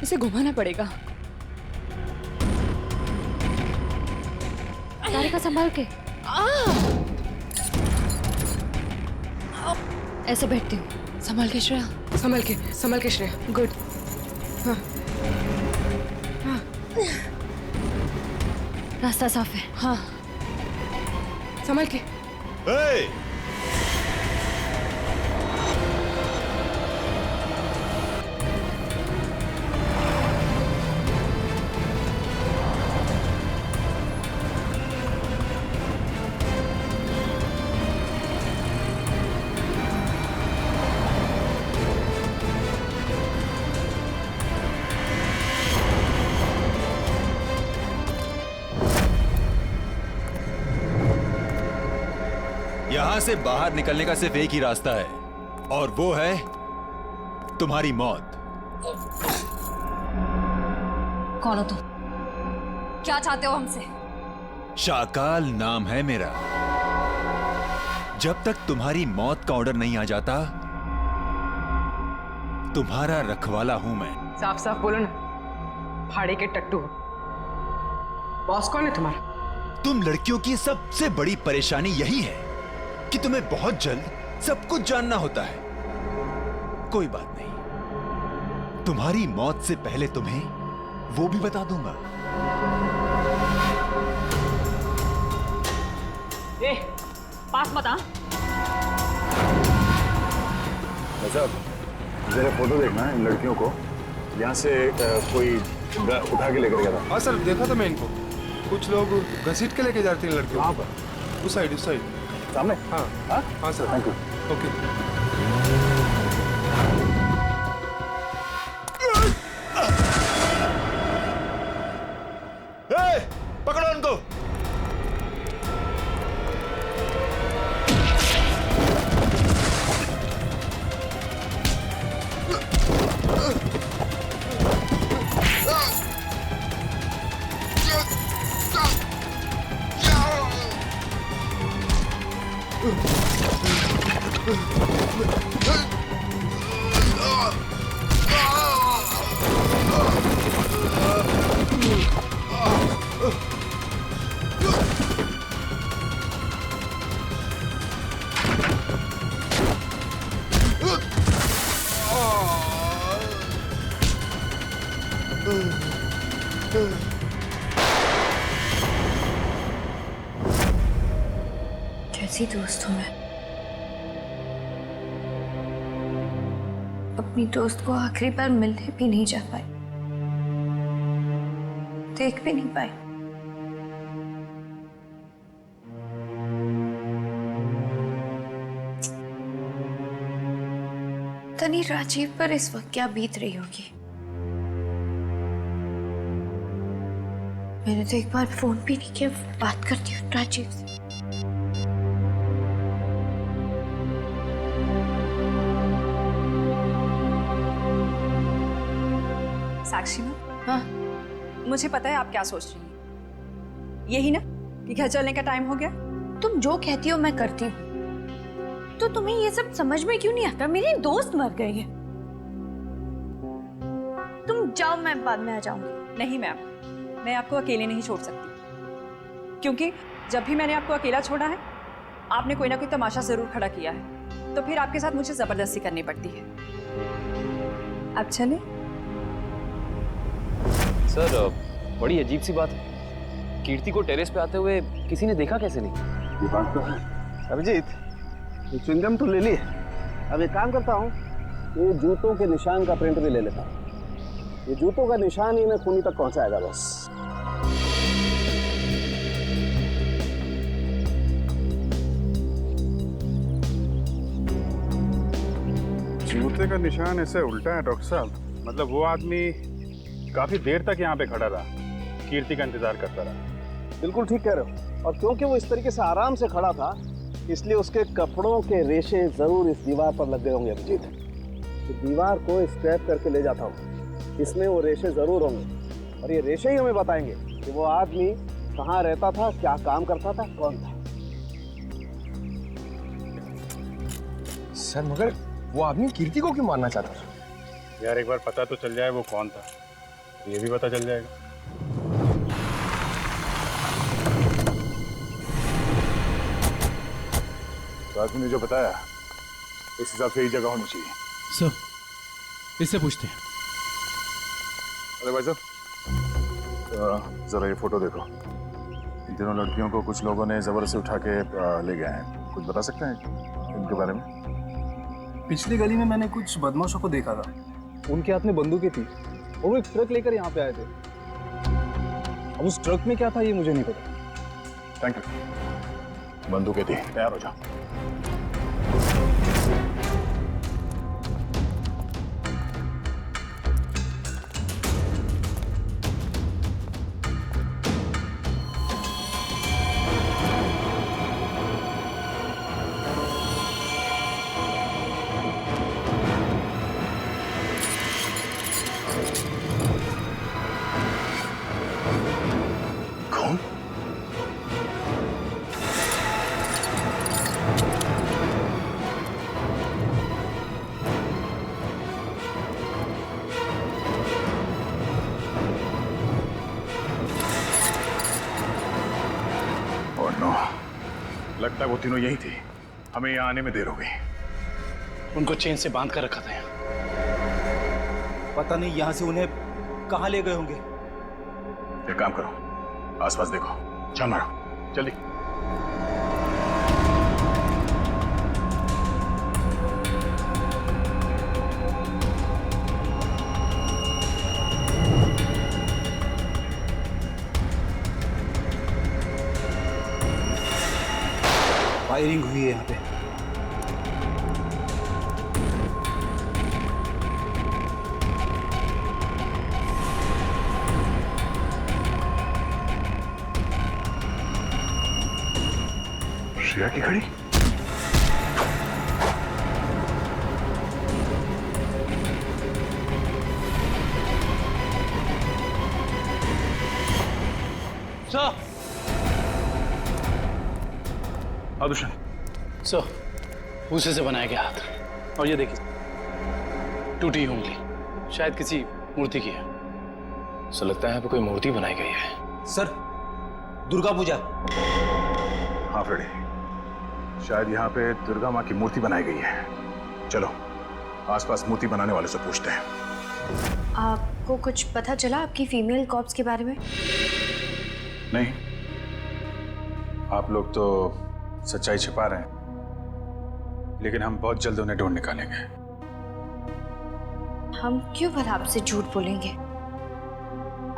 इसे घुमाना पड़ेगा। सारिका संभाल के। ऐसे बैठती हूँ। संभाल के श्रेया। संभल के श्रेया। गुड। हाँ। हाँ। रास्ता साफ है। हाँ संभल के। Hey! यहां से बाहर निकलने का सिर्फ एक ही रास्ता है और वो है तुम्हारी मौत। कौन हो तुम? क्या चाहते हो हमसे? शाकाल नाम है मेरा। जब तक तुम्हारी मौत का ऑर्डर नहीं आ जाता तुम्हारा रखवाला हूं मैं। साफ साफ बोलो ना, फाड़े के टट्टू। बॉस कौन है तुम्हारा? तुम लड़कियों की सबसे बड़ी परेशानी यही है कि तुम्हें बहुत जल्द सब कुछ जानना होता है। कोई बात नहीं, तुम्हारी मौत से पहले तुम्हें वो भी बता दूंगा। ए, पास मत आ। साहब जरा फोटो देखना इन लड़कियों को। यहाँ से कोई उठा के लेकर गया था। हाँ सर, देखा था मैं इनको। कुछ लोग घसीट के लेके जाते हैं लड़कियों। कहाँ पर? उस साइड सामने। हाँ हाँ हाँ सर। Thank you. ओके। पकड़ो उनको। कैसी दोस्त हूँ मैं। अपनी दोस्त को आखिरी बार मिलने भी नहीं जा पाई, देख भी नहीं पाई। तनी राजीव पर इस वक्त क्या बीत रही होगी। मैंने तो एक बार फोन भी नहीं किया। बात करती हूँ राजीव से। साक्षी मैम, हाँ मुझे पता है आप क्या सोच रही हैं। यही ना कि घर चलने का टाइम हो गया। तुम जो कहती हो मैं करती हूँ, तो तुम्हें ये सब समझ में क्यों नहीं आता? मेरी दोस्त मर गई है। तुम जाओ, मैं बाद में आ जाऊंगी। नहीं मैम, मैं आपको अकेले नहीं छोड़ सकती, क्योंकि जब भी मैंने आपको अकेला छोड़ा है आपने कोई ना कोई तमाशा जरूर खड़ा किया है, तो फिर आपके साथ मुझे जबरदस्ती करनी पड़ती है। अब चले। सर बड़ी अजीब सी बात है, कीर्ति को टेरेस पे आते हुए किसी ने देखा कैसे नहीं? ये बात तो है। अभिजीत, ये च्युइंगम तो ले ली। अब एक काम करता हूँ, ये जूतों के निशान का प्रिंट भी ले लेता हूँ। ये जूतों का निशान ही मैं खूनी तक पहुंचाएगा बस। जूते का निशान ऐसे उल्टा है डॉक्टर साहब। मतलब वो आदमी काफी देर तक यहाँ पे खड़ा रहा, कीर्ति का इंतजार करता रहा। बिल्कुल ठीक कह रहे हो। और क्योंकि वो इस तरीके से आराम से खड़ा था, इसलिए उसके कपड़ों के रेशे जरूर इस दीवार पर लग गए होंगे। अभिजीत, तो दीवार को स्क्रैप करके ले जाता हूँ, इसमें वो रेशे जरूर होंगे और ये रेशे ही हमें बताएंगे कि वो आदमी कहाँ रहता था, क्या काम करता था, कौन था। सर मगर वो आदमी कीर्ति को क्यों मारना चाहता था? यार एक बार पता तो चल जाए वो कौन था, ये भी पता चल जाएगा। तो आदमी ने जो बताया उस हिसाब से यही जगह होनी चाहिए। सर इससे पूछते हैं। अरे भाई साहब, जरा ये फोटो देखो। इन तीनों लड़कियों को कुछ लोगों ने जबरदस्ती उठा के ले गए हैं। कुछ बता सकते हैं इनके बारे में? पिछली गली में मैंने कुछ बदमाशों को देखा था। उनके हाथ में बंदूकें थी और वो एक ट्रक लेकर यहाँ पे आए थे। अब उस ट्रक में क्या था ये मुझे नहीं पता। Thank you. बंदूकें थी, तैयार हो जाओ। कौन? ओह नो, लगता है वो तीनों यही थी। हमें यहाँ आने में देर हो गई। उनको चेन से बांध कर रखा था यहाँ। पता नहीं यहाँ से उन्हें कहाँ ले गए होंगे। एक काम करो, आसपास देखो, छान मारो जल्दी। फायरिंग हुई है यहाँ पे। श्रेया की घड़ी? सर आदुषन, सर भूसे से बनाया गया हाथ, और ये देखिए टूटी उंगली, शायद किसी मूर्ति की है। सो लगता है यहाँ पे कोई मूर्ति बनाई गई है। सर दुर्गा पूजा। हाँ फ्रेडी, शायद यहाँ पे दुर्गा माँ की मूर्ति बनाई गई है। चलो आसपास मूर्ति बनाने वाले से पूछते हैं। आपको कुछ पता चला आपकी फीमेल कॉप्स के बारे में? नहीं, आप लोग तो सच्चाई छिपा रहे हैं, लेकिन हम बहुत जल्द उन्हें ढूंढ निकालेंगे। हम क्यों भला आपसे झूठ बोलेंगे?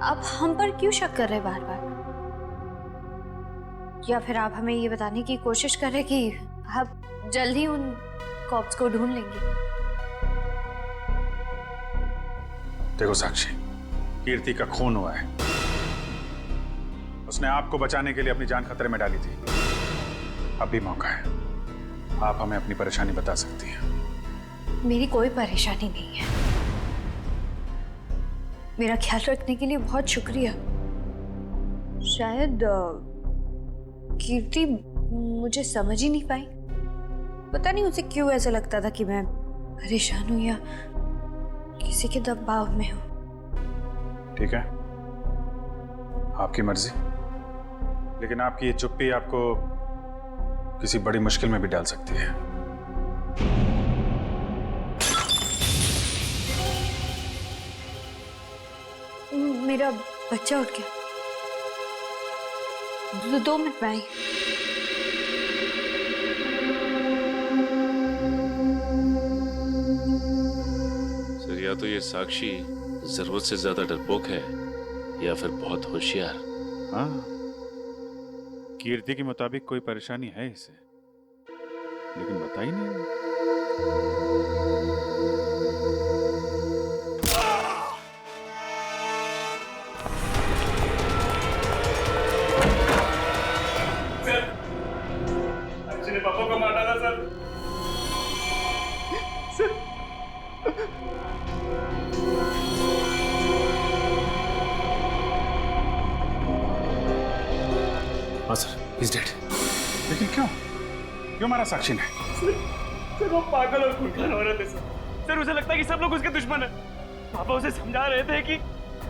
आप हम पर क्यों शक कर रहे बार बार? या फिर आप हमें ये बताने की कोशिश कर रहे कि आप जल्द ही उन कॉप्स को ढूंढ लेंगे? देखो साक्षी, कीर्ति का खून हुआ है। उसने आपको बचाने के लिए अपनी जान खतरे में डाली थी। अब भी मौका है, आप हमें अपनी परेशानी बता सकती हैं। मेरी कोई परेशानी नहीं है। मेरा ख्याल रखने के लिए बहुत शुक्रिया। शायद कीर्ति मुझे समझ ही नहीं पाई। पता नहीं उसे क्यों ऐसा लगता था कि मैं परेशान हूं या किसी के दबाव में हूं। ठीक है, आपकी मर्जी, लेकिन आपकी ये चुप्पी आपको किसी बड़ी मुश्किल में भी डाल सकती है। मेरा बच्चा उठ गया। 2 मिनट में आई। सर, या तो ये साक्षी जरूरत से ज्यादा डरपोक है या फिर बहुत होशियार। हाँ, कीर्ति के मुताबिक कोई परेशानी है इसे, लेकिन बता ही नहीं। ने पापा को मार डाला सर। हाँ सर, he's dead। लेकिन क्यों क्यों मारा साक्षी ने? सर वो पागल और खूंखार औरत है सर। सर उसे लगता है कि सब लोग उसके दुश्मन है। पापा उसे समझा रहे थे कि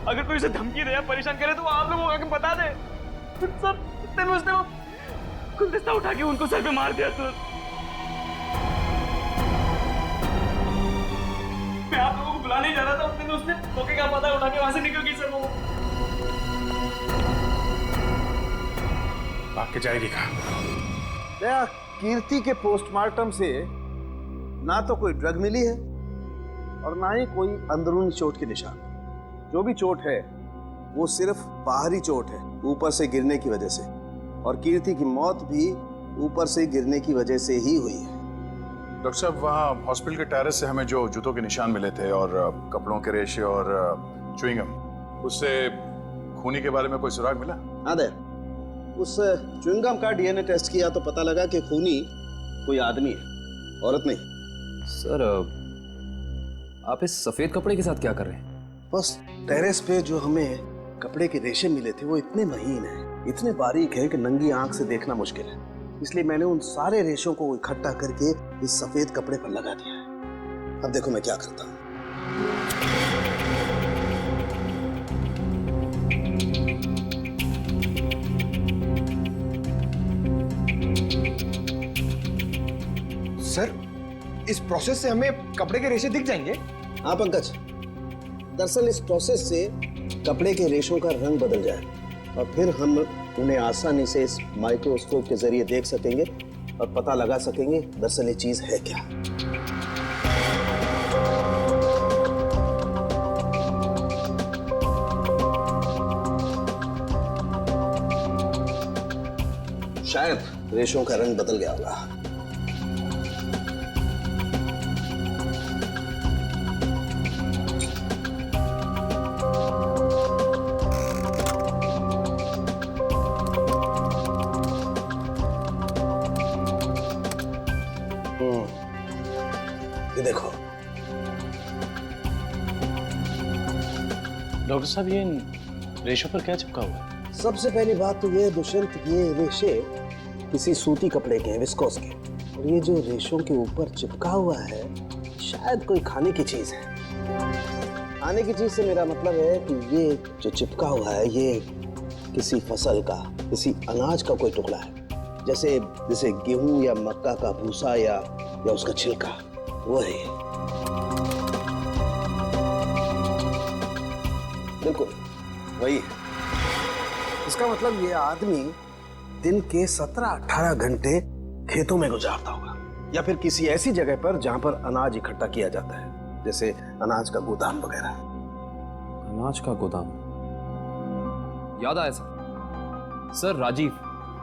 अगर कोई उसे धमकी दे या परेशान करे तो वो आप लोगों को आके बता दे। सर इतने में उसने वो गुलदस्ता उठा के उनको सर पे मार दिया। सर मैं आप लोगों को बुलाने जा रहा था, उतने में उसने मौके का पता उठा के वहां से निकल गई। सर वो आपके जाएगी कहाँ? दया, कीर्ति के पोस्टमार्टम से ना तो कोई ड्रग मिली है और ना ही कोई अंदरूनी चोट के निशान। जो भी चोट है वो सिर्फ बाहरी चोट है, ऊपर से गिरने की वजह से, और कीर्ति की मौत भी ऊपर से गिरने की वजह से ही हुई है। डॉक्टर साहब, वहाँ हॉस्पिटल के टेरेस से हमें जो जूतों के निशान मिले थे और कपड़ों के रेशे और च्युइंगम, उससे खूनी के बारे में कोई सुराग मिला? हाँ दया, उस च्युइंगम का डीएनए टेस्ट किया तो पता लगा कि खूनी कोई आदमी है, औरत नहीं। सर आप इस सफेद कपड़े के साथ क्या कर रहे हैं? बस टेरेस पे जो हमें कपड़े के रेशे मिले थे वो इतने महीन हैं, इतने बारीक हैं कि नंगी आंख से देखना मुश्किल है। इसलिए मैंने उन सारे रेशों को इकट्ठा करके इस सफेद कपड़े पर लगा दिया है। अब देखो मैं क्या करता हूँ। सर, इस प्रोसेस से हमें कपड़े के रेशे दिख जाएंगे? हाँ पंकज, दरअसल इस प्रोसेस से कपड़े के रेशों का रंग बदल जाए और फिर हम उन्हें आसानी से इस माइक्रोस्कोप के जरिए देख सकेंगे और पता लगा सकेंगे दरअसल ये चीज है क्या। शायद रेशों का रंग बदल गया होगा। ये देखो डॉक्टर साहब, ये इन रेशों पर क्या चिपका हुआ है? सबसे पहली बात तो ये दुष्यंत, ये रेशे किसी सूती कपड़े के हैं, विस्कोस के, और ये जो रेशों के ऊपर चिपका हुआ है शायद कोई खाने की चीज है। खाने की चीज से मेरा मतलब है कि ये जो चिपका हुआ है ये किसी फसल का, किसी अनाज का कोई टुकड़ा है, जैसे जैसे गेहूं या मक्का का भूसा या उसका छिलका, वो है। बिल्कुल वही है। इसका मतलब ये आदमी दिन के 17-18 घंटे खेतों में गुजारता होगा या फिर किसी ऐसी जगह पर जहां पर अनाज इकट्ठा किया जाता है, जैसे अनाज का गोदाम वगैरह। अनाज का गोदाम, याद आया सर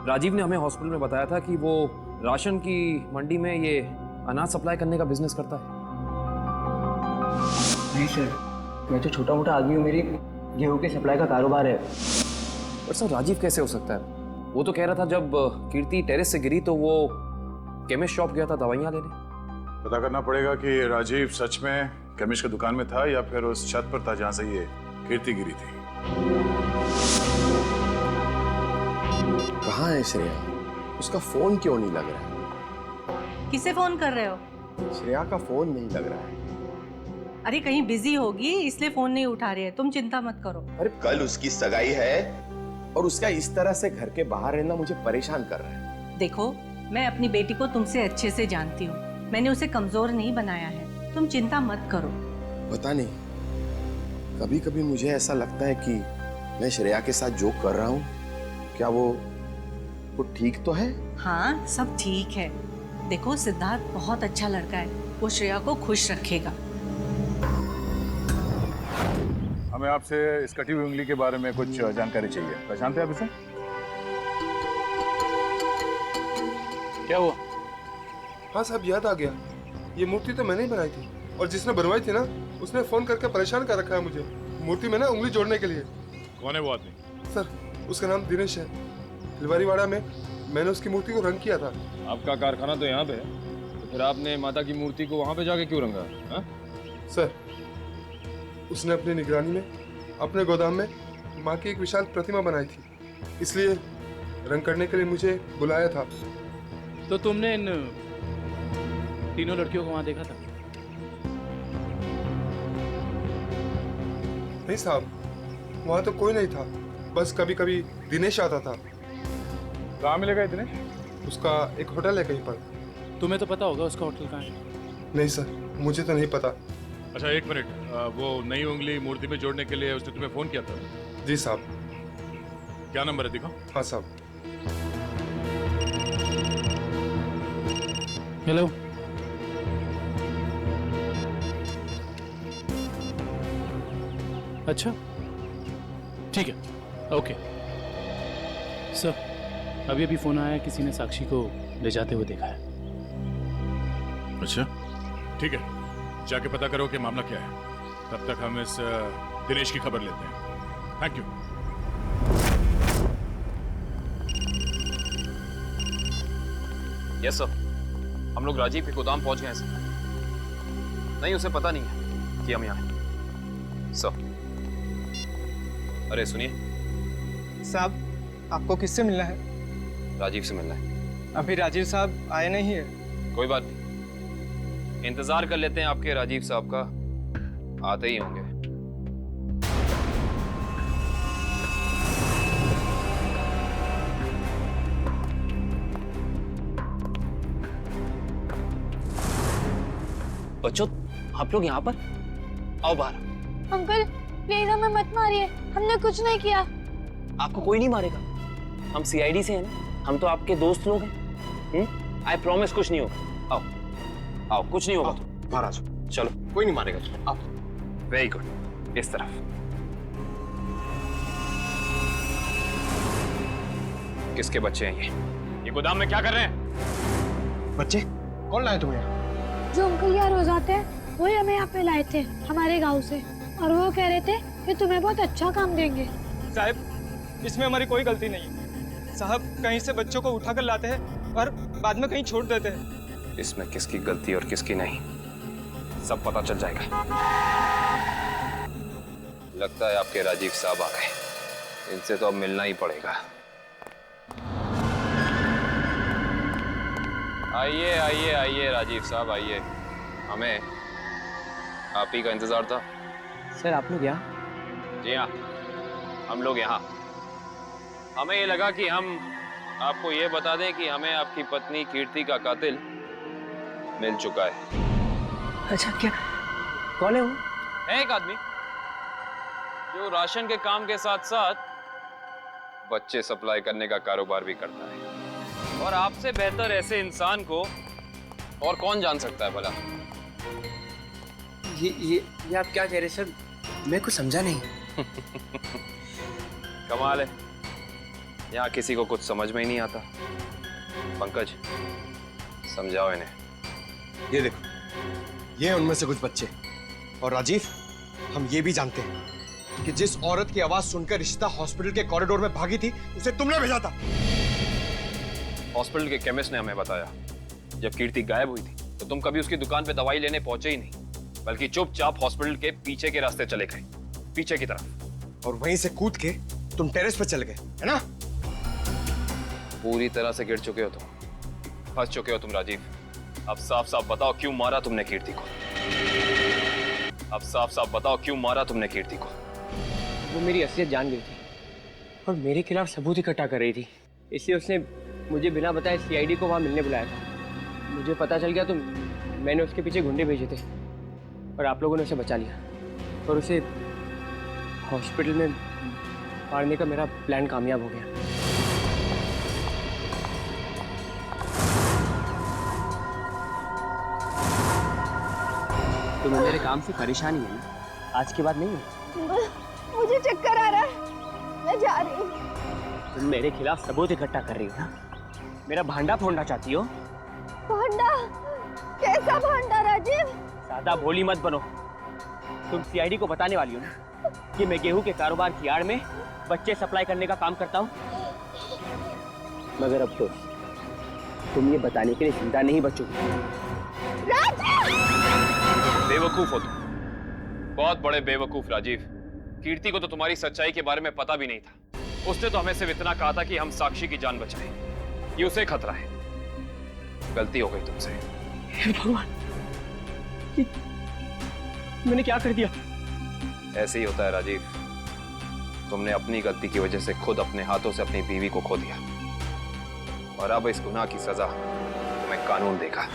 राजीव ने हमें हॉस्पिटल में बताया था कि वो राशन की मंडी में ये अनाज सप्लाई करने का बिजनेस करता है। नहीं सर, मैं तो छोटा मोटा आदमी हूँ, मेरी गेहूं के सप्लाई का कारोबार है। पर सर राजीव कैसे हो सकता है? वो तो कह रहा था जब कीर्ति टेरेस से गिरी तो वो केमिस्ट शॉप गया था दवाइयाँ लेने। पता करना पड़ेगा कि राजीव सच में केमिस्ट की दुकान में था या फिर उस छत पर था जहाँ से ये कीर्ति गिरी थी। कहाँ है श्रेया? उसका फोन क्यों नहीं लग रहा है? किसे फोन कर रहे हो? श्रेया का फोन नहीं लग रहा है। अरे कहीं बिजी होगी इसलिए फोन नहीं उठा रही है, तुम चिंता मत करो। अरे कल उसकी सगाई है और उसका इस तरह से घर के बाहर रहना मुझे परेशान कर रहा है। देखो, मैं अपनी बेटी को तुमसे अच्छे से जानती हूँ, मैंने उसे कमजोर नहीं बनाया है, तुम चिंता मत करो। पता नहीं, कभी कभी मुझे ऐसा लगता है कि मैं श्रेया के साथ जो कर रहा हूँ क्या वो ठीक तो है? हाँ, सब ठीक है। देखो, सिद्धार्थ बहुत अच्छा लड़का है, वो श्रेया को खुश रखेगा। हमें आपसे इस कटी हुई उंगली के बारे में कुछ जानकारी चाहिए। पहचानते हैं आप इसे? क्या हुआ? हाँ साहब, याद आ गया। ये मूर्ति तो मैंने ही बनाई थी और जिसने बनवाई थी ना उसने फोन करके परेशान कर रखा है मुझे मूर्ति में ना उंगली जोड़ने के लिए। कौन है वो आदमी? सर, उसका नाम दिनेश है। फुलवारीवाड़ा में मैंने उसकी मूर्ति को रंग किया था। आपका कारखाना तो यहाँ पे है, तो फिर आपने माता की मूर्ति को वहाँ पे जाके क्यों रंगा? सर, उसने अपनी निगरानी में अपने गोदाम में माँ की एक विशाल प्रतिमा बनाई थी, इसलिए रंग करने के लिए मुझे बुलाया था। तो तुमने इन तीनों लड़कियों को वहां देखा था? नहीं साहब, वहाँ तो कोई नहीं था, बस कभी कभी दिनेश आता था। कहाँ मिलेगा ये दिनेश? उसका एक होटल है कहीं पर। तुम्हें तो पता होगा उसका होटल कहाँ है। नहीं सर, मुझे तो नहीं पता। अच्छा एक मिनट, वो नई उंगली मूर्ति में जोड़ने के लिए उसने तुम्हें फोन किया था? जी साहब। क्या नंबर है दिखाओ। हाँ साहब। हेलो, अच्छा ठीक है, ओके सर। अभी अभी फोन आया, किसी ने साक्षी को ले जाते हुए देखा है। अच्छा ठीक है, जाके पता करो कि मामला क्या है। तब तक हम इस दिनेश की खबर लेते हैं। Thank you. यस सर, हम लोग राजीव के गोदाम पहुंच गए हैं सर। नहीं, उसे पता नहीं है कि हम यहाँ हैं सर। अरे सुनिए साहब, आपको किससे मिलना है? राजीव से मिलना है। अभी राजीव साहब आए नहीं है। कोई बात नहीं, इंतजार कर लेते हैं आपके राजीव साहब का, आते ही होंगे। बच्चों, आप लोग यहाँ पर आओ बाहर। अंकल प्लीज हमें मत मारिए, हमने कुछ नहीं किया। आपको कोई नहीं मारेगा, हम सीआईडी से हैं ना, हम तो आपके दोस्त लोग हैं। आई प्रॉमिस कुछ नहीं होगा। आओ आओ, कुछ नहीं होगा। बाहर आ जाओ। चलो, कोई नहीं मारेगा तुम, आओ। वेरी गुड, इस तरफ। किसके बच्चे हैं ये गोदाम में क्या कर रहे हैं? बच्चे कौन लाए तुम्हें? जो अंकल यहाँ रोज आते हैं वही हमें यहाँ पे लाए थे हमारे गांव से, और वो कह रहे थे कि तुम्हें बहुत अच्छा काम देंगे। साहब, इसमें हमारी कोई गलती नहीं है। साहब कहीं से बच्चों को उठाकर लाते हैं और बाद में कहीं छोड़ देते हैं। इसमें किसकी गलती और किसकी नहीं, सब पता चल जाएगा। लगता है आपके राजीव साहब आ गए, इनसे तो अब मिलना ही पड़ेगा। आइए आइए आइए राजीव साहब, आइए। हमें आप ही का इंतजार था। सर आप लोग यहाँ? जी हाँ, हम लोग यहाँ। हमें ये लगा कि हम आपको ये बता दें कि हमें आपकी पत्नी कीर्ति का कातिल मिल चुका है। अच्छा, क्या कौन है वो? है एक आदमी जो राशन के काम के साथ साथ बच्चे सप्लाई करने का कारोबार भी करता है, और आपसे बेहतर ऐसे इंसान को और कौन जान सकता है भला? ये आप क्या कह रहे सर? मैं कुछ समझा नहीं। कमाल है, यहाँ किसी को कुछ समझ में ही नहीं आता। पंकज, समझाओ इन्हें। ये देखो, ये उनमें से कुछ बच्चे। और राजीव, हम ये भी जानते हैं कि जिस औरत की आवाज सुनकर रिश्ता हॉस्पिटल के कॉरिडोर में भागी थी, उसे तुमने भेजा था। हॉस्पिटल के केमिस्ट ने हमें बताया, जब कीर्ति गायब हुई थी तो तुम कभी उसकी दुकान पे दवाई लेने पहुंचे ही नहीं, बल्कि चुपचाप हॉस्पिटल के पीछे के रास्ते चले गए, पीछे की तरफ। और वहीं से कूद के तुम टेरेस पर चले गए, है ना? पूरी तरह से गिर चुके हो तुम, फंस चुके हो तुम राजीव। अब साफ साफ बताओ क्यों मारा तुमने कीर्ति को? अब साफ साफ बताओ क्यों मारा तुमने कीर्ति को? वो मेरी असलियत जान गई थी और मेरे खिलाफ सबूत इकट्ठा कर रही थी, इसलिए उसने मुझे बिना बताए सीआईडी को वहाँ मिलने बुलाया था। मुझे पता चल गया तो मैंने उसके पीछे गुंडे भेजे थे और आप लोगों ने उसे बचा लिया और उसे हॉस्पिटल में मारने का मेरा प्लान कामयाब हो गया। तुम्हें मेरे काम से परेशानी है ना? आज के बाद नहीं है? मुझे चक्कर आ रहा है, मैं जा रही हूँ। तुम मेरे खिलाफ सबूत इकट्ठा कर रही हो ना? मेरा भांडा फोड़ना चाहती हो? भांडा? कैसा भांडा राजीव? ज्यादा भोली मत बनो। तुम सीआईडी को बताने वाली हो ना कि मैं गेहूं के कारोबार की आड़ में बच्चे सप्लाई करने का काम करता हूँ? मगर अब तो तुम ये बताने के लिए जिंदा नहीं बचोगे। बेवकूफ हो तुम, बहुत बड़े बेवकूफ राजीव। कीर्ति को तो तुम्हारी सच्चाई के बारे में पता भी नहीं था। उसने तो हमें सिर्फ इतना कहा था कि हम साक्षी की जान बचाएं। ये उसे खतरा है। गलती हो गई तुमसे। हे भगवान, मैंने क्या कर दिया? ऐसे ही होता है राजीव। तुमने अपनी गलती की वजह से खुद अपने हाथों से अपनी बीवी को खो दिया, और अब इस गुनाह की सजा तुम्हें कानून देगा।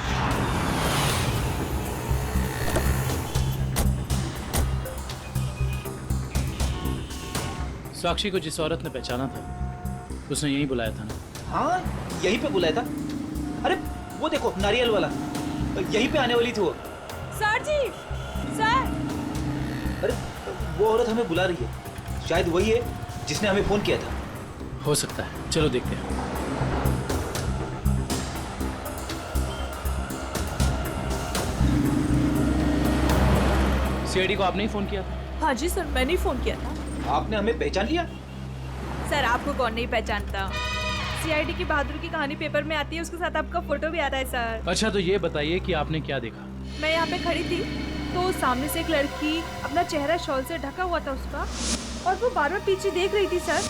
साक्षी को जिस औरत ने पहचाना था उसने यही बुलाया था ना? हाँ, यहीं पे बुलाया था। अरे वो देखो, नारियल वाला, यहीं पे आने वाली थी वो। सर जी, सर। अरे वो औरत हमें बुला रही है, शायद वही है जिसने हमें फोन किया था। हो सकता है, चलो देखते हैं। सीआईडी को आपने ही फोन किया था? हाँ जी सर, मैंने ही फोन किया था। आपने हमें पहचान लिया? सर आपको कौन नहीं पहचानता? सीआईडी की बहादुर की कहानी पेपर में आती है, उसके साथ आपका फोटो भी आता है सर। अच्छा, तो ये बताइए कि आपने क्या देखा? मैं यहाँ पे खड़ी थी तो सामने से एक लड़की, अपना चेहरा शॉल से ढका हुआ था उसका, और वो बार बार पीछे देख रही थी सर।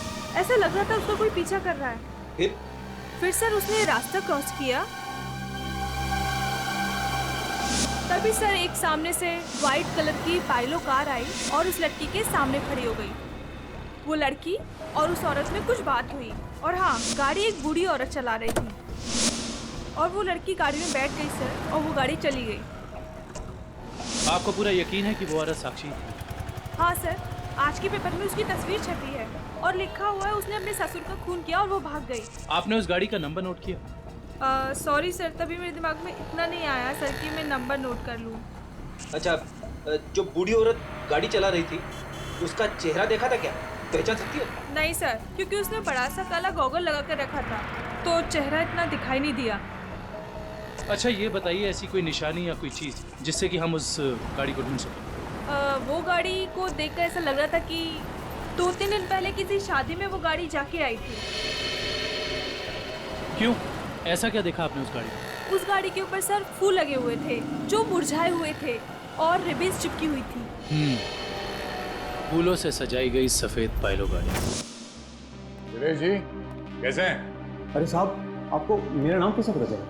ऐसा लग रहा था उसको कोई पीछा कर रहा है। फिर सर उसने रास्ता क्रॉस किया, तभी सर एक सामने से व्हाइट कलर की पाइलो कार आई और उस लड़की के सामने खड़ी हो गई। वो लड़की और उस औरत में कुछ बात हुई, और हाँ, गाड़ी एक बूढ़ी औरत चला रही थी और वो लड़की गाड़ी में बैठ गई सर, और वो गाड़ी चली गई। आपको पूरा यकीन है कि वो औरत साक्षी है? हाँ सर, आज के पेपर में उसकी तस्वीर छपी है और लिखा हुआ है उसने अपने ससुर का खून किया और वो भाग गई। आपने उस गाड़ी का नंबर नोट किया? सॉरी सर, तभी मेरे दिमाग में इतना नहीं आया सर कि मैं नंबर नोट कर लूँ। अच्छा, जो बूढ़ी औरत गाड़ी चला रही थी उसका चेहरा देखा था क्या? पहचान सकती हो? नहीं सर, क्योंकि उसने बड़ा सा काला गॉगल लगा कर रखा था तो चेहरा इतना दिखाई नहीं दिया। अच्छा, ये बताइए ऐसी कोई निशानी या कोई चीज़ जिससे कि हम उस गाड़ी को ढूंढ सकें? वो गाड़ी को देखकर ऐसा लग रहा था कि 2-3 दिन पहले किसी शादी में वो गाड़ी जाके आई थी। क्यों? ऐसा क्या देखा आपने उस गाड़ी में? उस गाड़ी के ऊपर सर फूल लगे हुए थे जो मुरझाए हुए थे और रिबन्स चिपकी हुई थी। फूलों से सजाई गई सफेद पाइलो गाड़ी। दिनेश जी, कैसे हैं? अरे साहब, आपको मेरा नाम कैसे पता चला?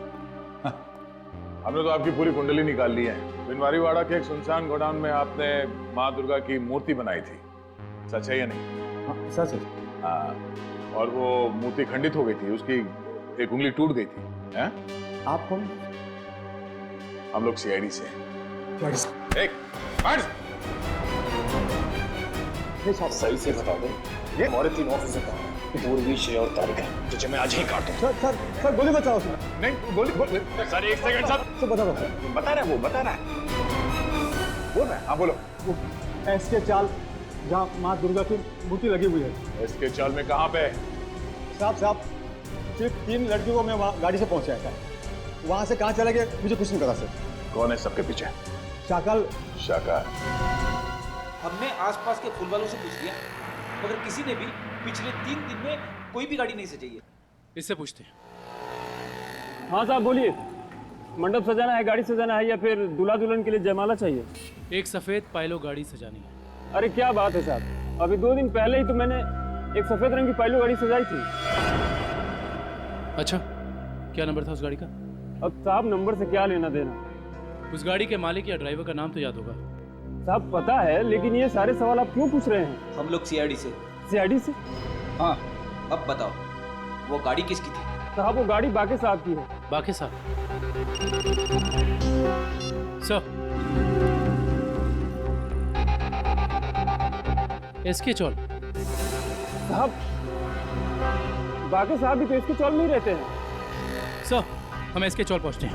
हमने तो आपकी पूरी कुंडली निकाल ली है। बिनवारीवाड़ा के एक सुनसान गोडाउन में आपने माँ दुर्गा की मूर्ति बनाई थी, सच है या नहीं? हाँ, सच है। हाँ, और वो मूर्ति खंडित हो गई थी, उसकी एक उंगली टूट गई थी। हैं? आप कौन? हम लोग सीआईडी से हैं। एक मार्च! सही से बता दो, ये हमारे 3 ऑफिसर कहाँ हैं? पूर्वी, श्रेय और तारिका, तुझे मैं आज ही काटूं। सर गोली बचाओ उसमें। नहीं, गोली सर, एक सेकंड सर। बता दो। बता रहा है, वो बता रहा है। बोल रहा है, हाँ बोलो। एसके चाल जहाँ माँ दुर्गा की मूर्ति लगी हुई है। एसके चाल में कहाँ पे? साहब, सिर्फ 3 लड़कियों को मैं वहाँ गाड़ी से पहुँचाया था। वहाँ से कहाँ चला गया मुझे कुछ नहीं पता सर। कौन है सबके पीछे? शाकल। हमने आसपास के फूल वालों से पूछ लिया, मगर किसी ने भी पिछले 3 दिन में कोई भी गाड़ी नहीं सजाई है। इससे पूछते हैं। हाँ साहब बोलिए, मंडप सजाना है, गाड़ी सजाना है, या फिर दूल्हा दुल्हन के लिए जयमाला चाहिए? एक सफेद पाइलो गाड़ी सजानी है। अरे क्या बात है साहब, अभी 2 दिन पहले ही तो मैंने एक सफेद रंग की पाइलो गाड़ी सजाई थी। अच्छा, क्या नंबर था उस गाड़ी का? अब साहब नंबर से क्या लेना देना? उस गाड़ी के मालिक या ड्राइवर का नाम तो याद होगा? साहब पता है, लेकिन ये सारे सवाल आप क्यों पूछ रहे हैं? हम लोग सीआईडी से। सीआईडी से? हाँ, अब बताओ वो गाड़ी किसकी थी? साहब वो गाड़ी बाके साहब की है। बाके साहब? सर, एसके चौल? साहब बाके साहब भी तो इसके चौल में ही रहते हैं। सर, हम एसके चौल पहुंचते हैं।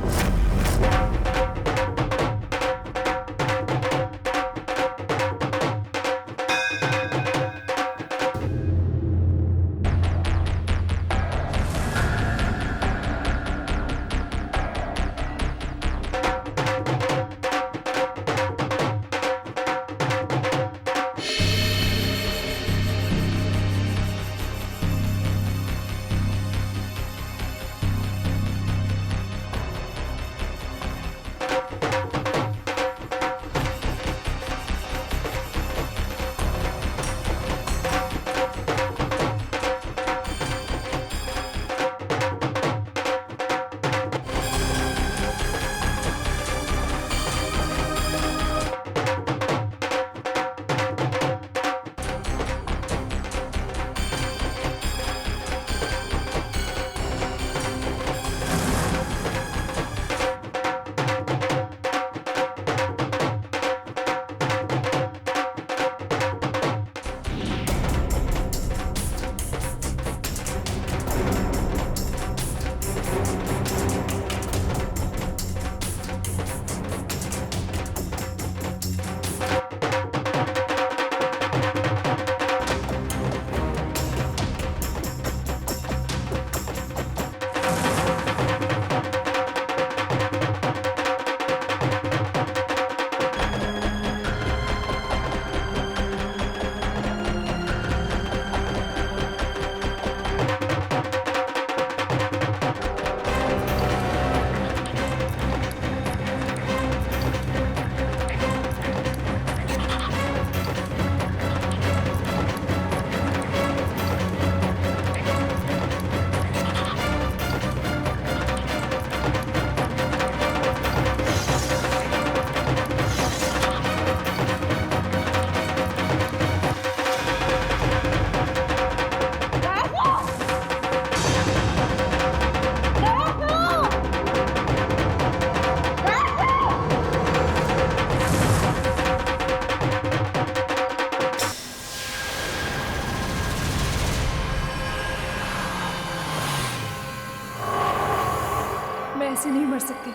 ऐसे नहीं मर सकती।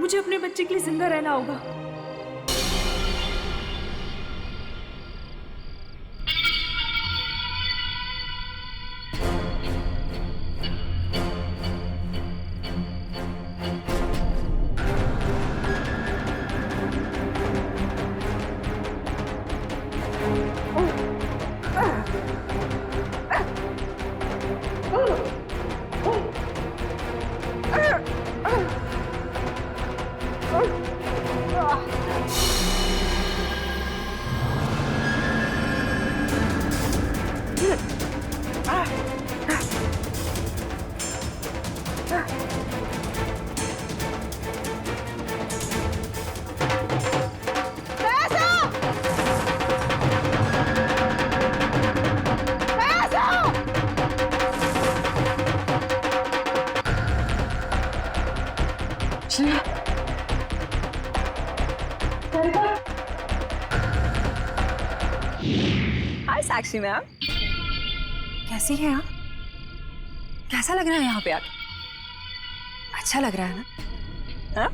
मुझे अपने बच्चे के लिए जिंदा रहना होगा। हाय साक्षी मैम, कैसी हैं आप? कैसा लग रहा है यहाँ पे आके? अच्छा लग रहा है ना? हाँ?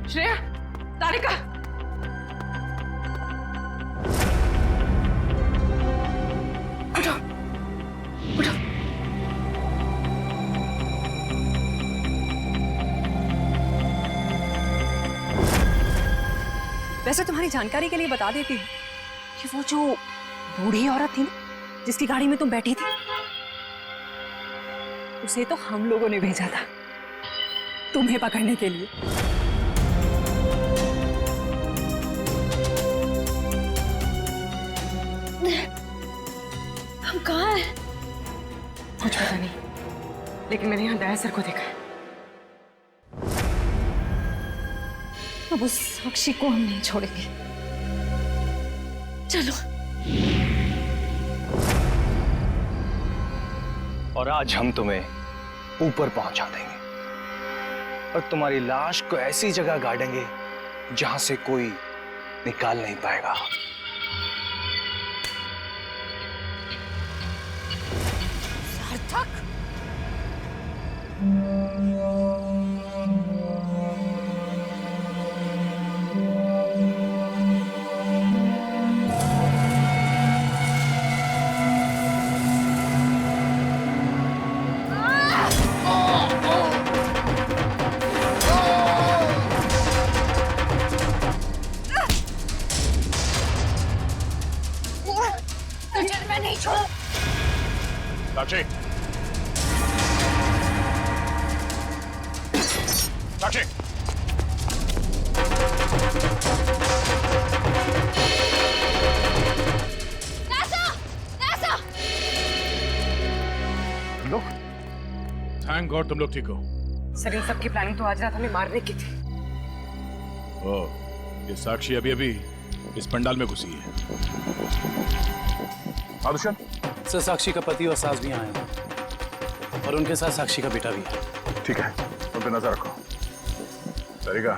श्रेया, तारिका, उठो, उठो। वैसे तुम्हारी जानकारी के लिए बता देती हूँ कि वो जो बूढ़ी औरत थी ना, जिसकी गाड़ी में तुम बैठी थी, उसे तो हम लोगों ने भेजा था तुम्हें पकड़ने के लिए। हम कहाँ हैं? कुछ पता नहीं, लेकिन मैंने यहाँ दया सर को देखा है। अब उस साक्षी को हम नहीं छोड़ेंगे। चलो। और आज हम तुम्हें ऊपर पहुंचा देंगे और तुम्हारी लाश को ऐसी जगह गाड़ेंगे जहां से कोई निकाल नहीं पाएगा। सार्थक, साक्षी, साक्षी, तुम लोग? थैंक गॉड तुम लोग ठीक हो। सर, इन सब की प्लानिंग तो आज रात हमें मारने की थी। ओह, ये साक्षी अभी अभी इस पंडाल में घुसी है। आदुशन? सर, साक्षी का पति और सास भी आए हैं और उनके साथ साक्षी का बेटा भी है। ठीक है, उन पे नजर रखो। तारिका,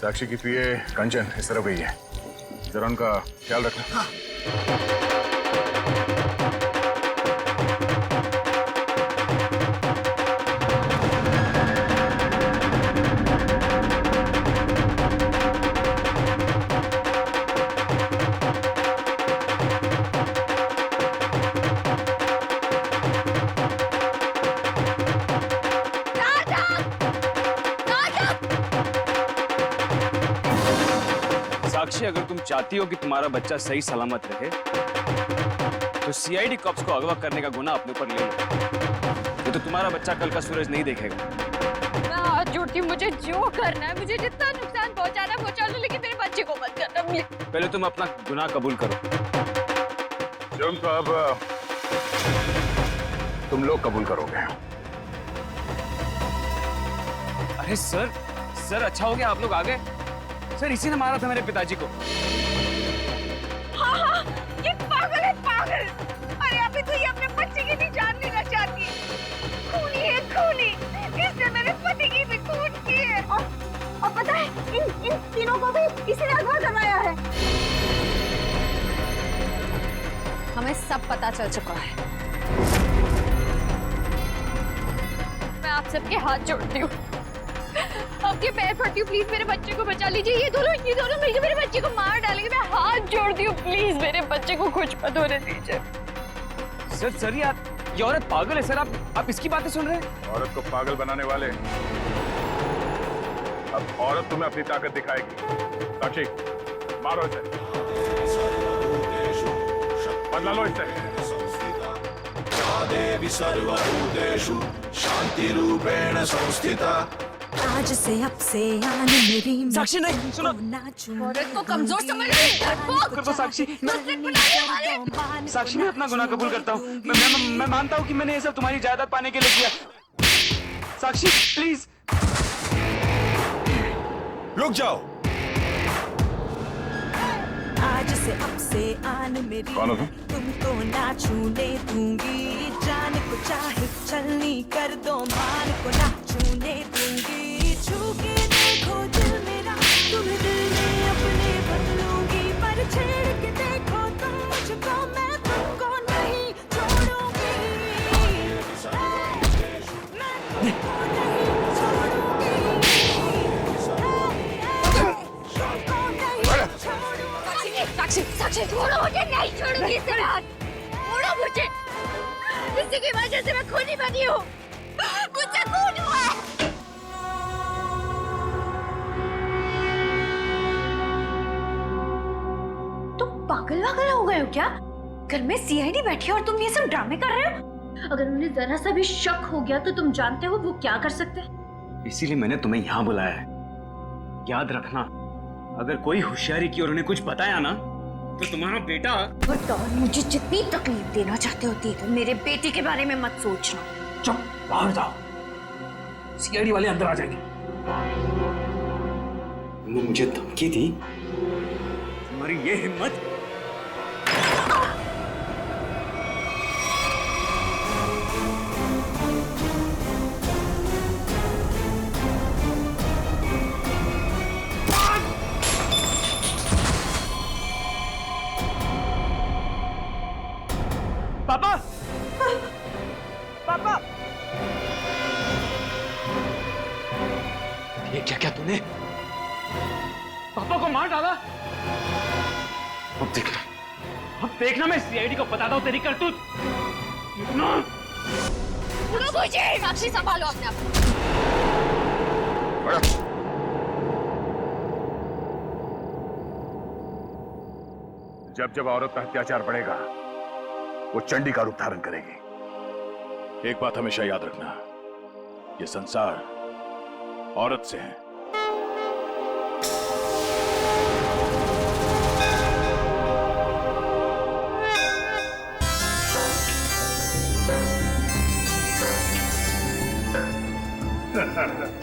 साक्षी की पीए कंचन इस तरफ गई है, जरा उनका ख्याल रखना। साक्षी, अगर तुम चाहती हो कि तुम्हारा बच्चा सही सलामत रहे तो सीआईडी कॉप्स को अगवा करने का गुनाह अपने ऊपर ले लो। ये तो तुम्हारा बच्चा कल का सूरज नहीं देखेगा। मैं हाथ जोड़ के, मुझे जो करना है, मुझे जितना नुकसान पहुंचाना पहुंचा लो, लेकिन मेरे बच्चे को मत करना प्लीज। पहले तुम अपना गुनाह कबूल करो। जुर्म तो अब तुम लोग कबूल करोगे। अरे सर, अच्छा हो गया आप लोग आ गए। सर, इसी ने मारा था मेरे पिताजी को। हाँ हाँ, ये पागल है, पागल। अरे अभी तो ये अपने बच्चे की भी जान लेना चाहती है। खूनी है, खूनी। इसने मेरे पति की भी खून की है। और पता है, इन तीनों को भी इसने अगवा करवाया है। हमें सब पता चल चुका है। मैं आप सबके हाथ जोड़ती हूँ, आपके पैर पड़ती हूँ, प्लीज मेरे बच्चे को बचा लीजिए। ये दोनों मिलकर मेरे बच्चे को मार डालेंगे। मैं हाथ जोड़ती हूँ, प्लीज मेरे बच्चे को कुछ मत होने दीजिए। सर यार, ये औरत पागल है सर। आप इसकी बातें सुन रहे हैं? औरत को पागल बनाने वाले, अब औरत तुम्हें अपनी ताकत दिखाएगी। साक्षी, मारो इसे, बदला लो इससे। देवी सर्वभूतेषु शांति रूपेण संस्थिता। आज से अब से आन मेरी साक्षी नहीं, सुनो। औरत को कमजोर समझ रही है। साक्षी, साक्षी मैं अपना गुनाह कबूल करता हूँ। मैं मानता हूँ कि मैंने ये सब तुम्हारी जायदाद पाने के लिए किया। साक्षी प्लीज रुक जाओ। आज से अब से आन मेरी तुमको ना छूने दूंगी। जान को चाहे चलनी कर दो, मान को ना छूने दूंगी। छू के देखो दिल मेरा, तुम्हें दिल में अपने बदलूंगी। पर छेड़ के देखो तुम मुझको, मैं तुमको नहीं छोड़ूंगी। मैं तुमको नहीं छोड़ूंगी। साक्षी छोड़ो मुझे, नहीं छोड़ूंगी इसे रात। छोड़ो मुझे, इसी की वजह से मैं खूनी बनी हूँ। मुझसे खून हुआ है। तुम पागल हो गए हो क्या? घर में सीआईडी बैठी है और तुम ये सब ड्रामे कर रहे हो? अगर उन्हें जरा सा भी शक हो गया तो तुम जानते हो वो क्या कर सकते हैं। इसीलिए मैंने तुम्हें यहाँ बुलाया है। याद रखना, अगर कोई होशियारी की और उन्हें कुछ बताया ना, तो तुम्हारा बेटा। और मुझे जितनी तकलीफ देना चाहते होती है, मेरे बेटे के बारे में मत सोचना। चुप, बाहर जाओ, सीआईडी वाले अंदर आ जाएंगे। तुमने मुझे धमकी दी, तुम्हारी ये हिम्मत। पापा, पापा, ये क्या तूने पापा को मार डाला? अब देखना मैं सीआईडी को बताता हूँ तेरी करतूत। मुझे साक्षी संभालो अपने आप। जब औरत का अत्याचार बढ़ेगा, वो चंडी का रूप धारण करेगी। एक बात हमेशा याद रखना, ये संसार औरत से है।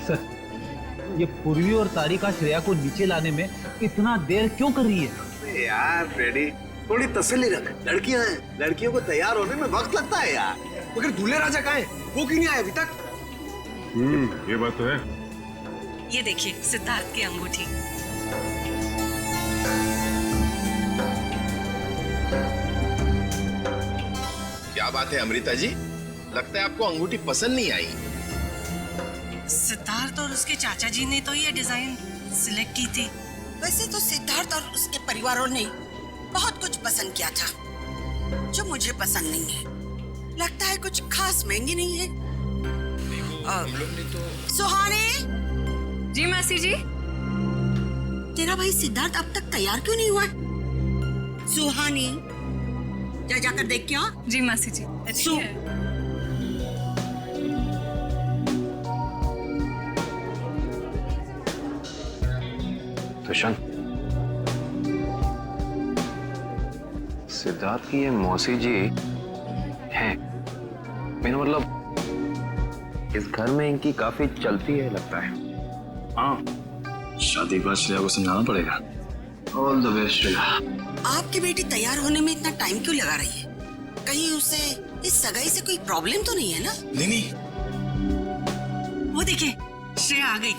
सर, ये पूर्वी और तारिका श्रेया को नीचे लाने में इतना देर क्यों कर रही है? यार फ्रेडी, थोड़ी तसल्ली रख। लड़कियां हैं, लड़कियों को तैयार होने में वक्त लगता है यार। मगर दूल्हे राजा कहाँ हैं? वो क्यों नहीं आए अभी तक? ये बात तो है। ये देखिए सिद्धार्थ की अंगूठी। क्या बात है अमृता जी, लगता है आपको अंगूठी पसंद नहीं आई। सिद्धार्थ और उसके चाचा जी ने तो ये डिजाइन सिलेक्ट की थी। वैसे तो सिद्धार्थ और उसके परिवारों ने बहुत कुछ पसंद किया था जो मुझे पसंद नहीं है। लगता है कुछ खास महंगी नहीं है। हम लोग ने तो। सुहानी जी मासी जी। तेरा भाई सिद्धार्थ अब तक तैयार क्यों नहीं हुआ? सुहानी जाकर देख क्या? जी मासी जी। तुषार, सिद्धार्थ की ये मौसी जी हैं। मेरा मतलब इस घर में इनकी काफी चलती है लगता है। हाँ, शादी के बाद श्रेया को समझाना पड़ेगा। All the best Shreya. आपकी बेटी तैयार होने में इतना टाइम क्यों लगा रही है? कहीं उसे इस सगाई से कोई प्रॉब्लम तो नहीं है ना? नहीं। वो देखिए श्रेया आ गई।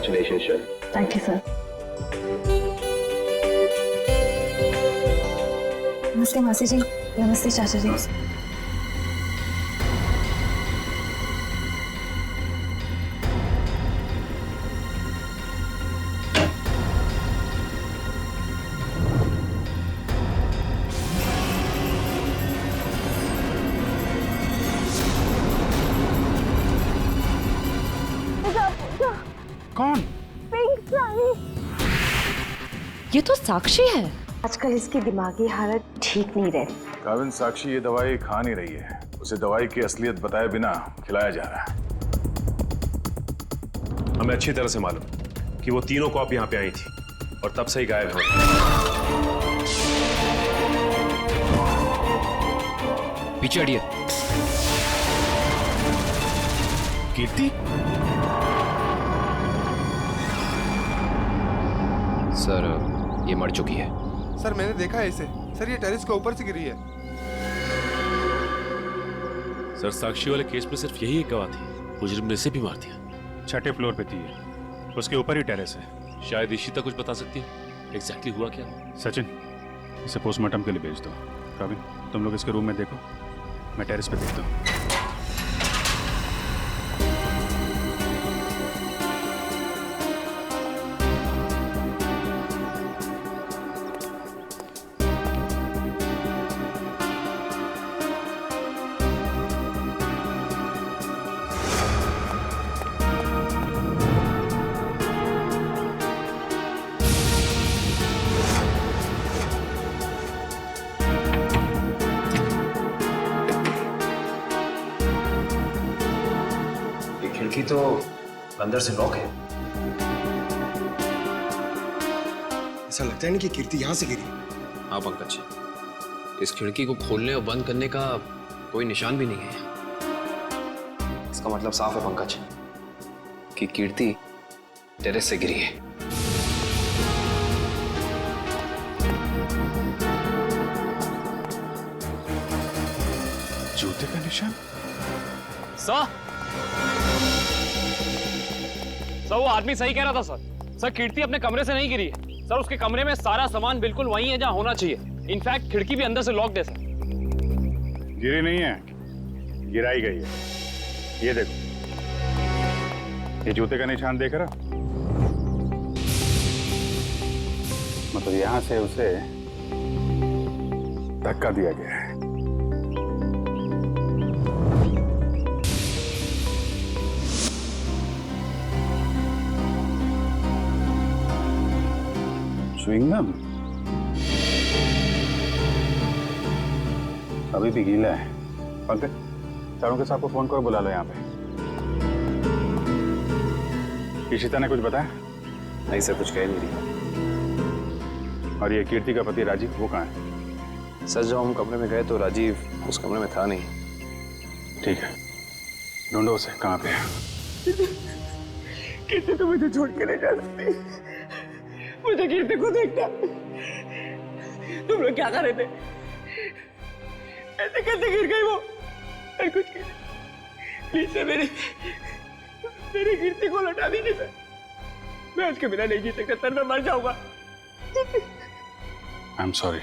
Congratulations, sir. Thank you sir. नमस्ते मासी जी। नमस्ते चाचा जी। कौन? पिंक साड़ी। ये तो साक्षी है। आजकल इसकी दिमागी हालत ठीक नहीं रहती। काविन, साक्षी ये दवाई खा नहीं रही है। उसे दवाई की असलियत बताए बिना खिलाया जा रहा है। हमें अच्छी तरह से मालूम कि वो तीनों कॉप यहाँ पे आई थी और तब से ही गायब है। पीछे हटिए। कीर्ति? सर, ये मर चुकी है। सर मैंने देखा है इसे। सर ये टेरेस के ऊपर से गिरी है। सर, साक्षी वाले केस में सिर्फ यही एक गवाह थी। मुजरिम ने इसे भी मार दिया। 6ठे फ्लोर पे थी, उसके ऊपर ही टेरेस है। शायद इशिता कुछ बता सकती है एग्जैक्टली हुआ क्या। सचिन, इसे पोस्टमार्टम के लिए भेज दो। काविन, तुम लोग इसके रूम में देखो, मैं टेरेस पे देखता हूँ। खिड़की तो अंदर से लॉक है। ऐसा लगता है नहीं कि कीर्ति यहाँ से गिरी। हाँ पंकज, इस खिड़की को खोलने और बंद करने का कोई निशान भी नहीं है। इसका मतलब साफ है पंकज कि कीर्ति टेरेस से गिरी है। जूते का निशान? सर, वो आदमी सही कह रहा था सर। सर, कीर्ति अपने कमरे से नहीं गिरी है सर। उसके कमरे में सारा सामान बिल्कुल वही है जहां होना चाहिए। इनफैक्ट खिड़की भी अंदर से लॉक्ड है सर। गिरी नहीं है, गिराई गई है। ये देखो, ये जूते का निशान देख रहा? मतलब यहां से उसे धक्का दिया गया है। च्युइंगम अभी भी गीला है। पंकज, चारों के साथ को फोन करो, बुला लो यहाँ पे। इशिता ने कुछ बताया? नहीं सर, कुछ कह नहीं रही। और ये कीर्ति का पति राजीव, वो कहाँ है? सर, जब हम कमरे में गए तो राजीव उस कमरे में था नहीं। ठीक है, ढूंढो उसे, कहाँ पे है? कीर्ति तो मुझे छोड़ के नहीं जा सकती। मुझे कीर्ति को देखना। तुम लोग क्या कर रहे थे? ऐसे कैसे गिर गई वो? और कुछ प्लीज सर, मेरी कीर्ति को लौटा दीजिए सर। मैं उसके बिना नहीं जी सकता सर, मैं मर जाऊंगा। आई एम सॉरी,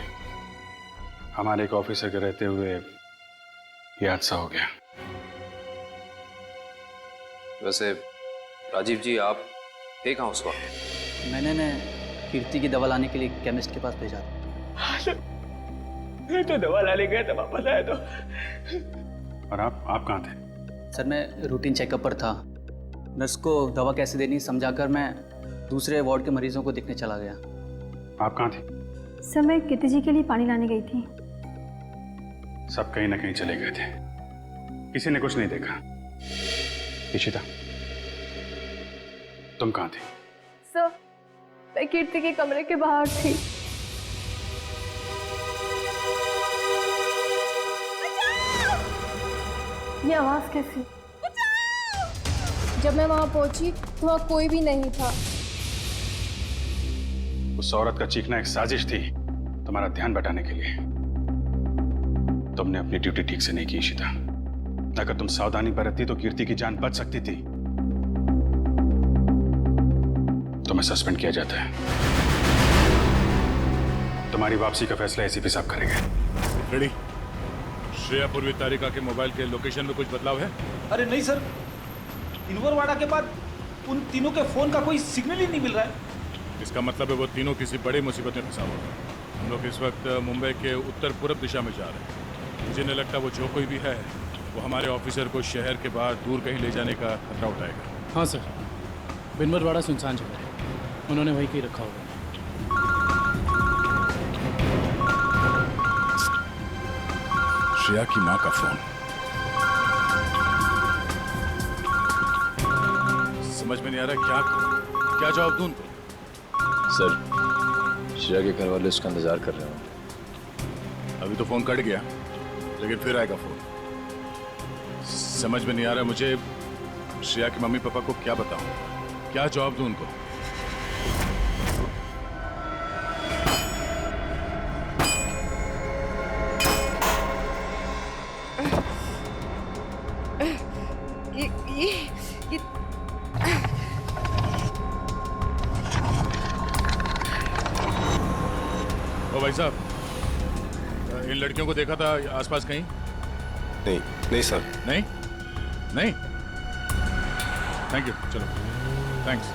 हमारे एक ऑफिसर के रहते हुए ये हादसा हो गया। वैसे राजीव जी, आप थे कहाँ उस वक्त? मैंने कीर्ति की दवा लाने के लिए केमिस्ट के पास भेजा था। मैं तो दवा लाने गया था, वापस आया तो। और आप कहाँ थे? सर, मैं रूटीन चेकअप पर था। नर्स को दवा कैसे देनी समझाकर मैं दूसरे वार्ड के मरीजों को देखने चला गया। आप कहाँ थे? सर, मैं कीर्ति जी के लिए पानी लाने गई थी। सब कहीं ना कहीं चले गए थे, किसी ने कुछ नहीं देखा। इशिता, तुम कहाँ थी? सर, मैं कीर्ति के कमरे के बाहर थी। ये आवाज कैसी? जब मैं वहां पहुंची तो वहां कोई भी नहीं था। उस औरत का चीखना एक साजिश थी, तुम्हारा ध्यान बटाने के लिए। तुमने अपनी ड्यूटी ठीक से नहीं की इशिता। अगर तुम सावधानी बरतती तो कीर्ति की जान बच सकती थी। तुम्हें सस्पेंड किया जाता है। तुम्हारी वापसी का फैसला एसीपी साहब करेंगे। रेडी? श्रेया पूर्वी तारिका के मोबाइल के लोकेशन में कुछ बदलाव है? अरे नहीं सर, इनवरवाड़ा के बाद उन तीनों के फोन का कोई सिग्नल ही नहीं मिल रहा है। इसका मतलब है वो तीनों किसी बड़ी मुसीबत में फंसा हुआ है। हम लोग इस वक्त मुंबई के उत्तर पूर्व दिशा में जा रहे हैं। मुझे नहीं लगता वो जो कोई भी है वो हमारे ऑफिसर को शहर के बाहर दूर कहीं ले जाने का खतरा उठाएगा। हाँ सर, बिनवरवाड़ा सुनसान जगह है, उन्होंने वहीं कहीं रखा होगा। श्रेया की माँ का फोन। समझ में नहीं आ रहा क्या करूं, क्या जवाब दूं उनको? सर, श्रेया के घर वाले उसका इंतजार कर रहे हैं। अभी तो फोन कट गया, लेकिन फिर आएगा फोन। समझ में नहीं आ रहा मुझे श्रेया के मम्मी पापा को क्या बताऊं, क्या जवाब दूं उनको? ओ भाई साहब, इन लड़कियों को देखा था आसपास कहीं? नहीं सर। नहीं? नहीं? थैंक यू, चलो, थैंक्स।